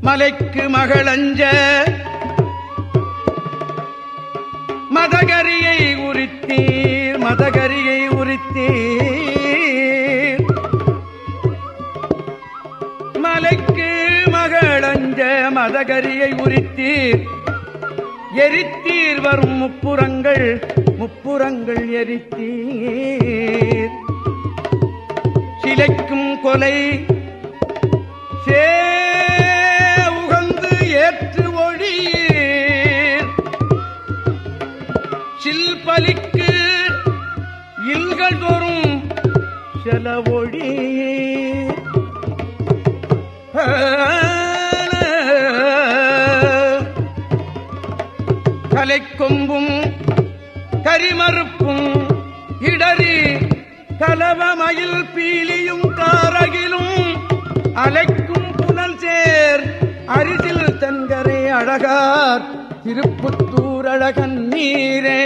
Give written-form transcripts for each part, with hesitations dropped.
மலைக்கு மகளஞ்ச மதகரியை உரித்தீர் மதகரியை உரித்தீர் மலைக்கு மகளஞ்ச மதகரியை உரித்தீர் எரித்தீர் வரும் முப்புறங்கள் முப்புறங்கள் எரித்தீர் சிலைக்கும் கொலை சே உகந்து ஏற்று ஒழியீர் சில்பலிக்கு இல்கள் தோறும் செலவொழியீர் கலைக்கொம்பும் கரிமறுப்பும் இடறி கலவமயில் பீலியும் காரகிலும் அலைக்கும் புனல் சேர் அரிசில் தன்கரை அழகார் திருப்புத்தூர் அழகன் நீரே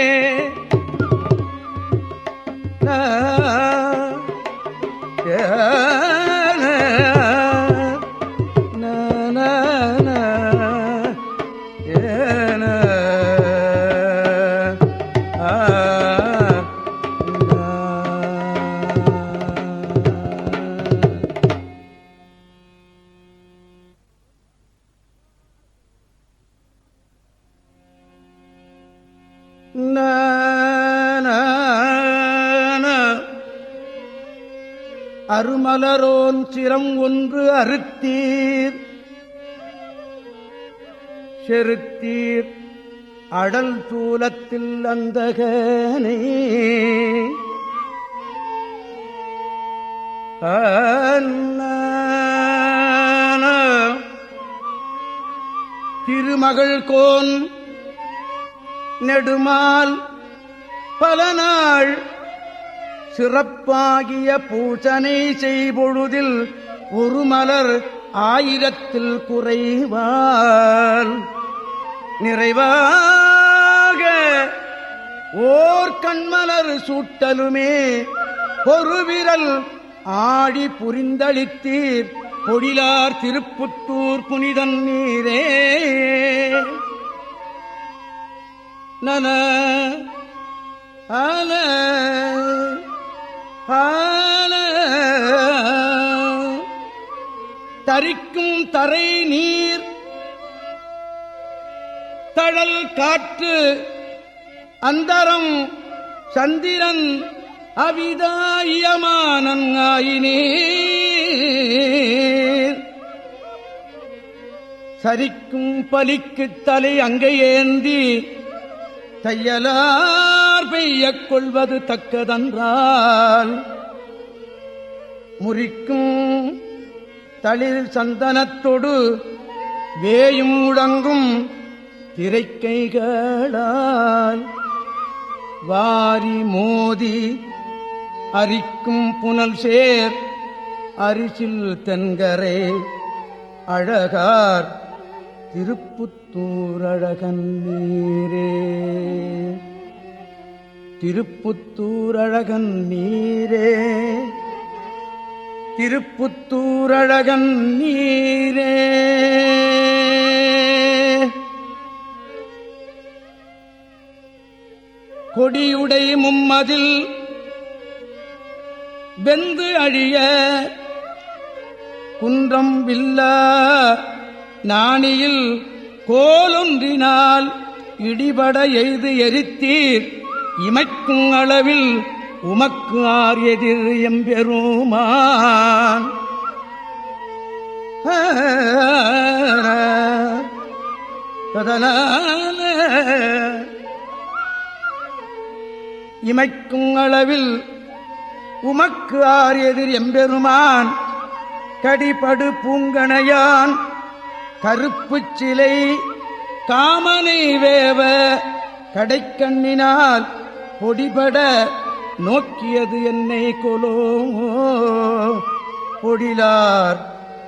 அருமலரோன் சிரம் ஒன்று அறுத்தீர் செருத்தீர் அடல் சூலத்தில் அந்தகனே திருமகள் கோன் நெடுமால் பல நாள் சிறப்பாகிய பூசனை செய்பொழுதில் ஒரு மலர் ஆயிரத்தில் குறைவால் நிறைவாக ஓர் கண்மலர் சூட்டலுமே ஒரு விரல் ஆடி புரிந்தளித்தீர் பொழிலார் திருப்புத்தூர் புனிதன் நீரே நன ஆன தரிக்கும் தரை நீர் தழல் காற்று அந்தரம் சந்திரன் அவிதாயமானன் ஆயினீர் சரிக்கும் பலிக்குத் தலை அங்கையேந்தி தையலார் பெய்யக் கொள்வது தக்கதன்றால் முறிக்கும் தளிர் சந்தனத்தொடு வேயும் முழங்கும் திரைக்கைகளால் வாரி மோதி அரிக்கும் புனல் சேர் அரிசில் தென்கரை அழகார் திருப்புத்தூர் அழகன் நீரே திருப்புத்தூர் அழகன் நீரே திருப்புத்தூர் அழகன் நீரே கொடியுடை மும்மதில் வெந்து அழிய குன்றம் வில்லா நாணியில் கோலொன்றினால் இடிபட எய்து எரித்தீர் இமைக்கும் அளவில் உமக்கு ஆர் எதிர் எம்பெருமான் இமைக்கும் அளவில் உமக்கு ஆர் எதிர் எம்பெருமான் கடிபடு பூங்கணையான் கருப்பு சிலை காமனை வேவ கடைக்கண்ணினால் பொடிபட நோக்கியது என்னை கொலோ பொடிலார்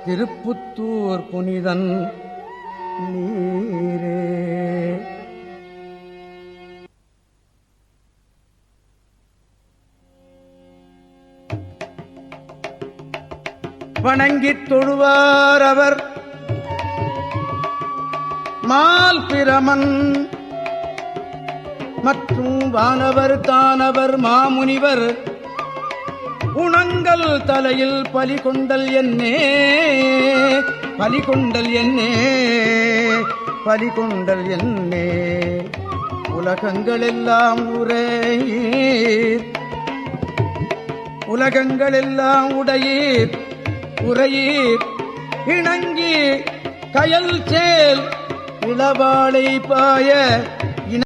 திருப்புத்தூர் புனிதன் நீரே. வணங்கித் தொழுவார் அவர் மால் பிரமன் மற்றும் வானவர் தானவர் மாமுனிவர் உணங்கள் தலையில் பலிகொண்டல் என்னே பலிகொண்டல் என்னே பலிகொண்டல் என்னே உலகங்களெல்லாம் உரையீர் உலகங்களெல்லாம் உடையீர் உரையீர் இணங்கி கயல் சேல் இளவாளை பாய